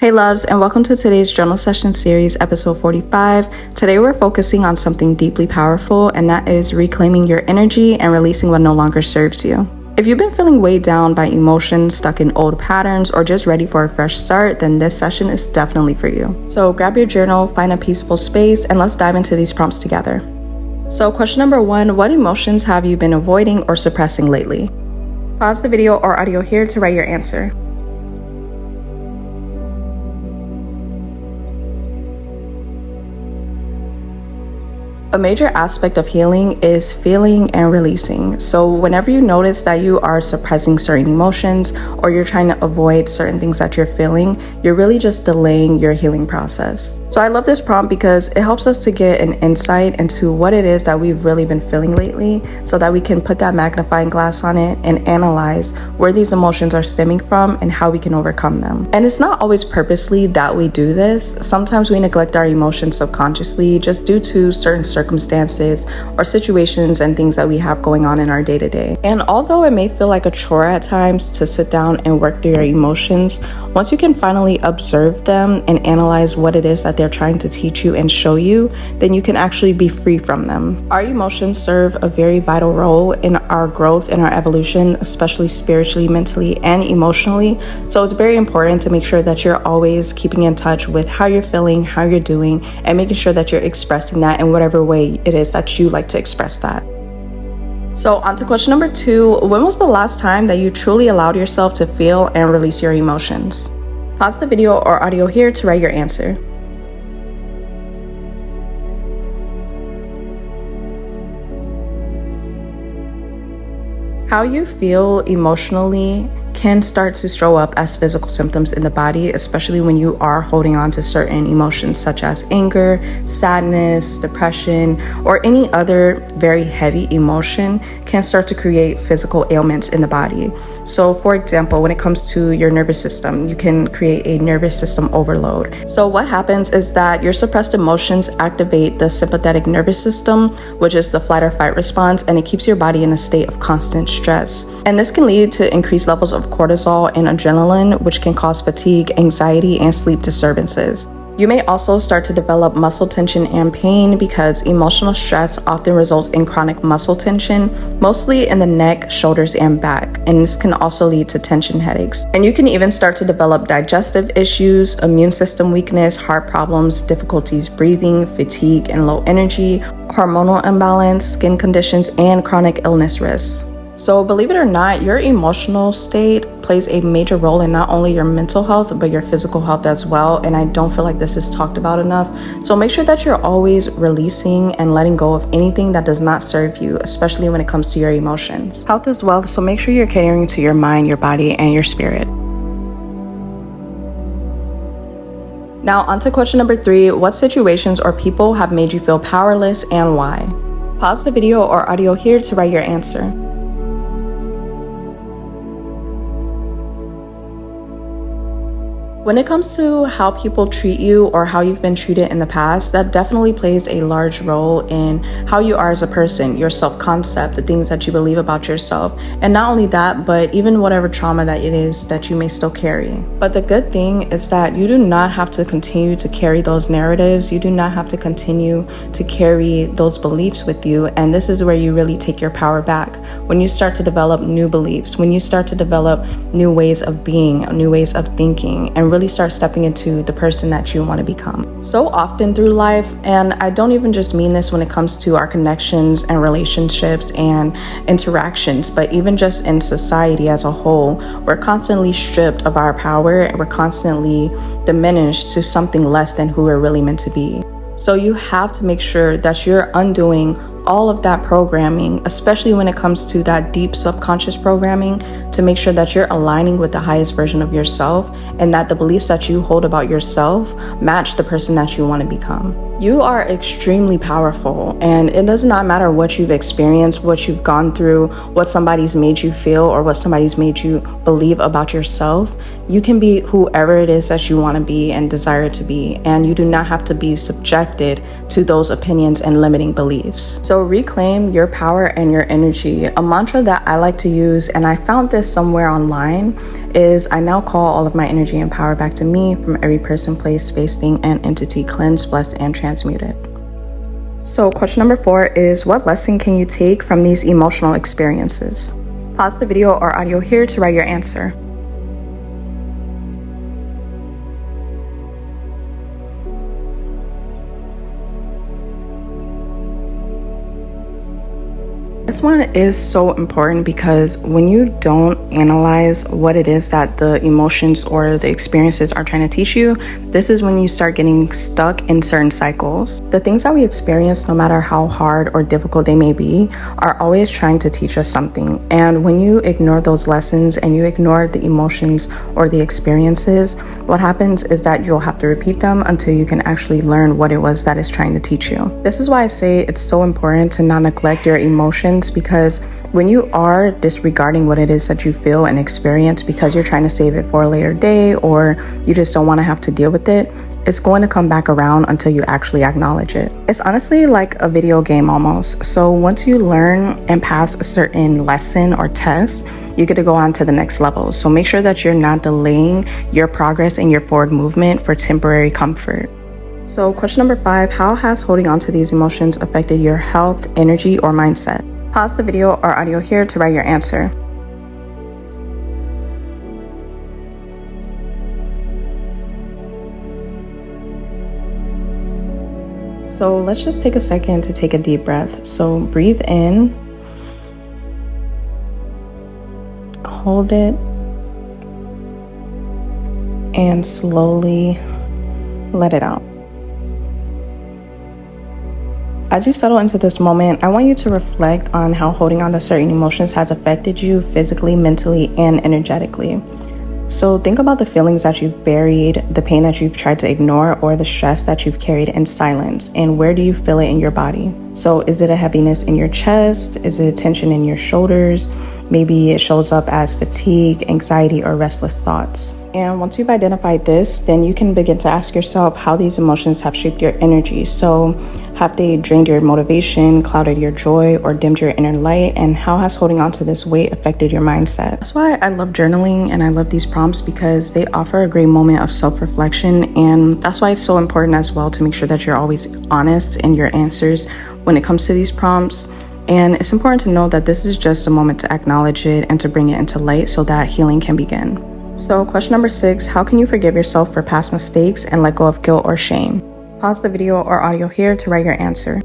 Hey loves, and welcome to today's journal session series, episode 45. Today we're focusing on something deeply powerful, and that is reclaiming your energy and releasing what no longer serves you. If you've been feeling weighed down by emotions, stuck in old patterns, or just ready for a fresh start, then this session is definitely for you. So grab your journal, find a peaceful space, and let's dive into these prompts together. So question number 1, what emotions have you been avoiding or suppressing lately? Pause the video or audio here to write your answer. A major aspect of healing is feeling and releasing. So whenever you notice that you are suppressing certain emotions or you're trying to avoid certain things that you're feeling, you're really just delaying your healing process. So I love this prompt because it helps us to get an insight into what it is that we've really been feeling lately so that we can put that magnifying glass on it and analyze where these emotions are stemming from and how we can overcome them. And it's not always purposely that we do this. Sometimes we neglect our emotions subconsciously just due to certain circumstances or situations and things that we have going on in our day-to-day. And although it may feel like a chore at times to sit down and work through your emotions, once you can finally observe them and analyze what it is that they're trying to teach you and show you, then you can actually be free from them. Our emotions serve a very vital role in our growth and our evolution, especially spiritually, mentally, and emotionally. So it's very important to make sure that you're always keeping in touch with how you're feeling, how you're doing, and making sure that you're expressing that in whatever way it is that you like to express that. So on to question number 2, when was the last time that you truly allowed yourself to feel and release your emotions? Pause the video or audio here to write your answer. How you feel emotionally can start to show up as physical symptoms in the body, especially when you are holding on to certain emotions such as anger, sadness, depression, or any other very heavy emotion can start to create physical ailments in the body. So for example, when it comes to your nervous system, you can create a nervous system overload. So what happens is that your suppressed emotions activate the sympathetic nervous system, which is the flight or fight response, and it keeps your body in a state of constant stress. And this can lead to increased levels of cortisol and adrenaline, which can cause fatigue, anxiety, and sleep disturbances. You may also start to develop muscle tension and pain because emotional stress often results in chronic muscle tension, mostly in the neck, shoulders, and back. And this can also lead to tension headaches. And you can even start to develop digestive issues, immune system weakness, heart problems, difficulties breathing, fatigue and low energy, hormonal imbalance, skin conditions, and chronic illness risks. So believe it or not, your emotional state plays a major role in not only your mental health, but your physical health as well. And I don't feel like this is talked about enough. So make sure that you're always releasing and letting go of anything that does not serve you, especially when it comes to your emotions. Health is wealth, so make sure you're catering to your mind, your body, and your spirit. Now on to question number 3, what situations or people have made you feel powerless and why? Pause the video or audio here to write your answer. When it comes to how people treat you or how you've been treated in the past, that definitely plays a large role in how you are as a person, your self-concept, the things that you believe about yourself. And not only that, but even whatever trauma that it is that you may still carry. But the good thing is that you do not have to continue to carry those narratives. You do not have to continue to carry those beliefs with you. And this is where you really take your power back. When you start to develop new beliefs, when you start to develop new ways of being, new ways of thinking, and really start stepping into the person that you want to become. So often through life, and I don't even just mean this when it comes to our connections and relationships and interactions, but even just in society as a whole, we're constantly stripped of our power and we're constantly diminished to something less than who we're really meant to be. So you have to make sure that you're undoing all of that programming, especially when it comes to that deep subconscious programming, to make sure that you're aligning with the highest version of yourself and that the beliefs that you hold about yourself match the person that you want to become. You are extremely powerful, and it does not matter what you've experienced, what you've gone through, what somebody's made you feel, or what somebody's made you believe about yourself. You can be whoever it is that you want to be and desire to be, and you do not have to be subjected to those opinions and limiting beliefs. So reclaim your power and your energy. A mantra that I like to use, and I found this somewhere online, is I now call all of my energy and power back to me from every person, place, space, thing, and entity cleansed, blessed, and transmuted. So question number 4 is, what lesson can you take from these emotional experiences? Pause the video or audio here to write your answer. This one is so important because when you don't analyze what it is that the emotions or the experiences are trying to teach you, this is when you start getting stuck in certain cycles. The things that we experience, no matter how hard or difficult they may be, are always trying to teach us something. And when you ignore those lessons and you ignore the emotions or the experiences, what happens is that you'll have to repeat them until you can actually learn what it was that is trying to teach you. This is why I say it's so important to not neglect your emotions, because when you are disregarding what it is that you feel and experience because you're trying to save it for a later day, or you just don't want to have to deal with it, it's going to come back around until you actually acknowledge it. It's honestly like a video game almost. So once you learn and pass a certain lesson or test, you get to go on to the next level. So make sure that you're not delaying your progress and your forward movement for temporary comfort. So question number 5, how has holding on to these emotions affected your health, energy, or mindset? Pause the video or audio here to write your answer. So let's just take a second to take a deep breath. So breathe in, hold it, and slowly let it out. As you settle into this moment, I want you to reflect on how holding on to certain emotions has affected you physically, mentally, and energetically. So think about the feelings that you've buried, the pain that you've tried to ignore, or the stress that you've carried in silence, and where do you feel it in your body? So is it a heaviness in your chest? Is it tension in your shoulders? Maybe it shows up as fatigue, anxiety, or restless thoughts. And once you've identified this, then you can begin to ask yourself how these emotions have shaped your energy. So have they drained your motivation, clouded your joy, or dimmed your inner light? And how has holding on to this weight affected your mindset? That's why I love journaling and I love these prompts, because they offer a great moment of self-reflection. And that's why it's so important as well to make sure that you're always honest in your answers when it comes to these prompts. And it's important to know that this is just a moment to acknowledge it and to bring it into light so that healing can begin. So question number 6, how can you forgive yourself for past mistakes and let go of guilt or shame? Pause the video or audio here to write your answer.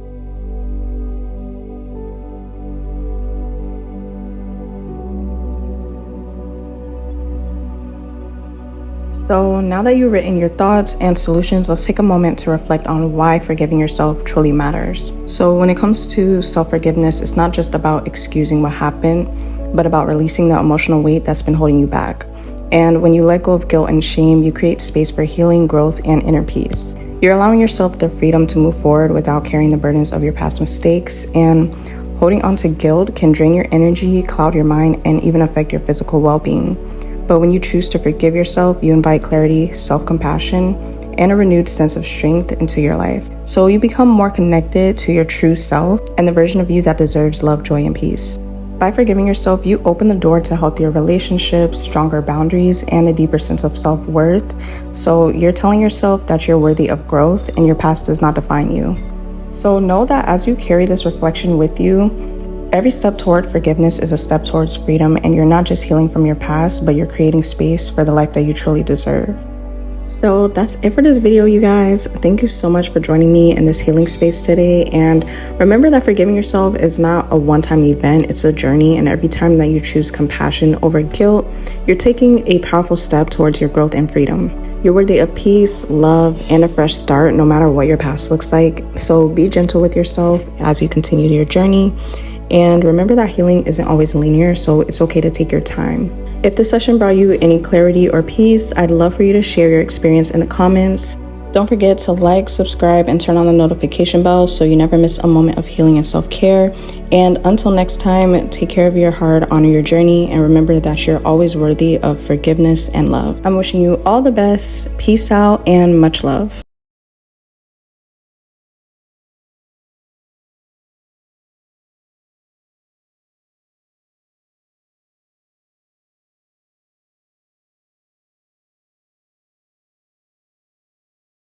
So now that you've written your thoughts and solutions, let's take a moment to reflect on why forgiving yourself truly matters. So when it comes to self-forgiveness, it's not just about excusing what happened, but about releasing the emotional weight that's been holding you back. And when you let go of guilt and shame, you create space for healing, growth, and inner peace. You're allowing yourself the freedom to move forward without carrying the burdens of your past mistakes. And holding on to guilt can drain your energy, cloud your mind, and even affect your physical well-being. But when you choose to forgive yourself, you invite clarity, self-compassion, and a renewed sense of strength into your life. So you become more connected to your true self and the version of you that deserves love, joy, and peace. By forgiving yourself, you open the door to healthier relationships, stronger boundaries, and a deeper sense of self-worth. So you're telling yourself that you're worthy of growth and your past does not define you. So know that as you carry this reflection with you, every step toward forgiveness is a step towards freedom, and you're not just healing from your past, but you're creating space for the life that you truly deserve. So that's it for this video, you guys. Thank you so much for joining me in this healing space today. And remember that forgiving yourself is not a one-time event, it's a journey. And every time that you choose compassion over guilt, you're taking a powerful step towards your growth and freedom. You're worthy of peace, love, and a fresh start, no matter what your past looks like. So be gentle with yourself as you continue your journey. And remember that healing isn't always linear, so it's okay to take your time. If this session brought you any clarity or peace, I'd love for you to share your experience in the comments. Don't forget to like, subscribe, and turn on the notification bell so you never miss a moment of healing and self-care. And until next time, take care of your heart, honor your journey, and remember that you're always worthy of forgiveness and love. I'm wishing you all the best. Peace out and much love.